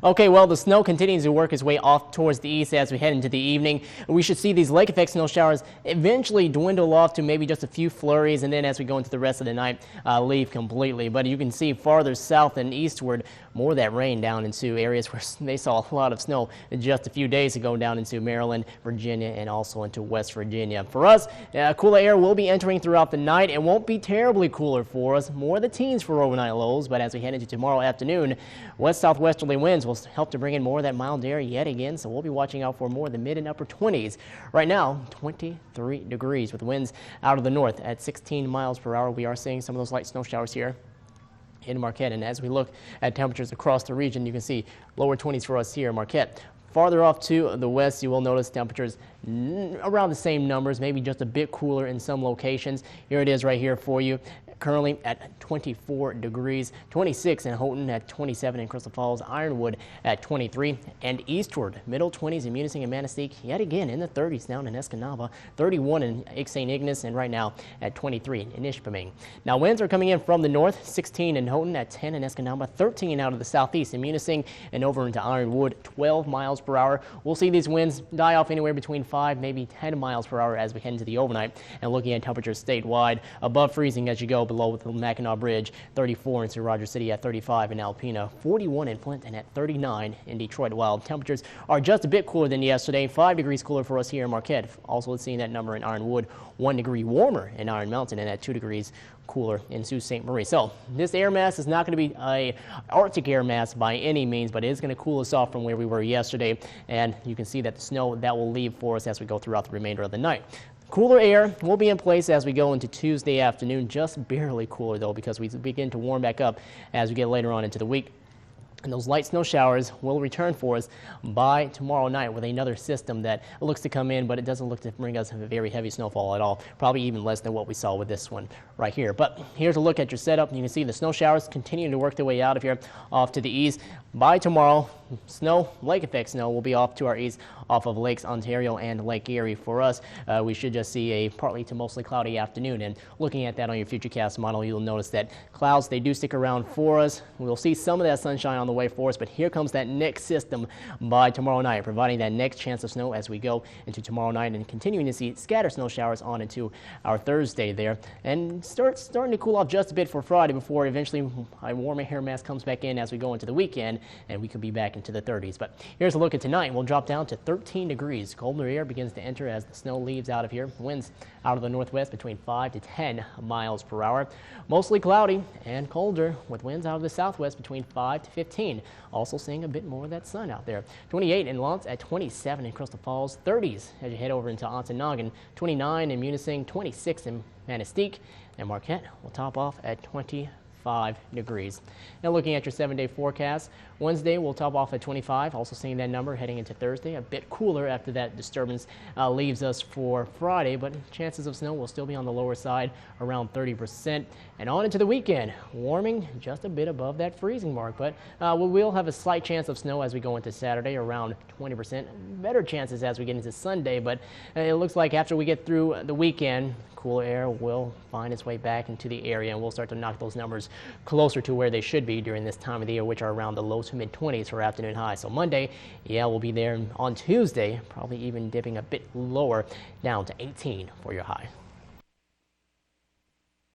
Okay, well, the snow continues to work its way off towards the east as we head into the evening. We should see these lake effect snow showers eventually dwindle off to maybe just a few flurries, and then as we go into the rest of the night, leave completely. But you can see farther south and eastward, more of that rain down into areas where they saw a lot of snow just a few days ago, down into Maryland, Virginia, and also into West Virginia. For us, cooler air will be entering throughout the night. It won't be terribly cooler for us, more the teens for overnight lows, but as we head into tomorrow afternoon, west-southwesterly winds will help to bring in more of that mild air yet again, so we'll be watching out for more of the mid and upper 20s. Right now, 23 degrees with winds out of the north at 16 miles per hour. We are seeing some of those light snow showers here in Marquette, and as we look at temperatures across the region, you can see lower 20s for us here in Marquette. Farther off to the west, you will notice temperatures around the same numbers, maybe just a bit cooler in some locations. Here it is right here for you. Currently at 24 degrees, 26 in Houghton, at 27 in Crystal Falls, Ironwood at 23, and eastward, middle 20s in Munising and Manistee, yet again in the 30s down in Escanaba, 31 in St. Ignace, and right now at 23 in Ishpeming. Now winds are coming in from the north, 16 in Houghton, at 10 in Escanaba, 13 out of the southeast in Munising, and over into Ironwood, 12 miles per hour. We'll see these winds die off anywhere between 5, maybe 10 miles per hour as we head into the overnight. And looking at temperatures statewide, above freezing as you go below with the Mackinac Bridge, 34 in St. Rogers City, at 35 in Alpena, 41 in Flint, and at 39 in Detroit. While temperatures are just a bit cooler than yesterday, 5 degrees cooler for us here in Marquette. Also seeing that number in Ironwood, 1 degree warmer in Iron Mountain, and at 2 degrees cooler in Sault Ste. Marie. So this air mass is not going to be a Arctic air mass by any means, but it is going to cool us off from where we were yesterday. And you can see that the snow that will leave for us as we go throughout the remainder of the night. Cooler air will be in place as we go into Tuesday afternoon, just barely cooler though, because we begin to warm back up as we get later on into the week. And those light snow showers will return for us by tomorrow night with another system that looks to come in, but it doesn't look to bring us a very heavy snowfall at all, probably even less than what we saw with this one right here. But here's a look at your setup. You can see the snow showers continuing to work their way out of here off to the east. By tomorrow, snow, lake effect snow, will be off to our east off of Lakes Ontario and Lake Erie. For us, we should just see a partly to mostly cloudy afternoon. And looking at that on your FUTURECAST model, you'll notice that clouds, they do stick around for us. We'll see some of that sunshine on the way for us, but here comes that next system by tomorrow night, providing that next chance of snow as we go into tomorrow night and continuing to see scattered snow showers on into our Thursday there, and starting to cool off just a bit for Friday before eventually a warmer air mass comes back in as we go into the weekend, and we could be back into the 30s. But here's a look at tonight. We'll drop down to 13 degrees. Colder air begins to enter as the snow leaves out of here. Winds out of the northwest between 5 to 10 miles per hour. Mostly cloudy and colder with winds out of the southwest between 5 to 15. Also seeing a bit more of that sun out there. 28 in Lance, at 27 in Crystal Falls, 30s as you head over into Ontonagon, 29 in Munising, 26 in Manistee, and Marquette will top off at 25 degrees. Now looking at your 7-day forecast, Wednesday will top off at 25, also seeing that number heading into Thursday, a bit cooler after that disturbance leaves us for Friday, but chances of snow will still be on the lower side, around 30%. And on into the weekend, warming just a bit above that freezing mark, but we will have a slight chance of snow as we go into Saturday, around 20%. Better chances as we get into Sunday, but it looks like after we get through the weekend, cooler air will find its way back into the area, and we'll start to knock those numbers closer to where they should be during this time of the year, which are around the low to mid-20s for afternoon highs. So Monday, yeah, we'll be there. On Tuesday, probably even dipping a bit lower, down to 18 for your high.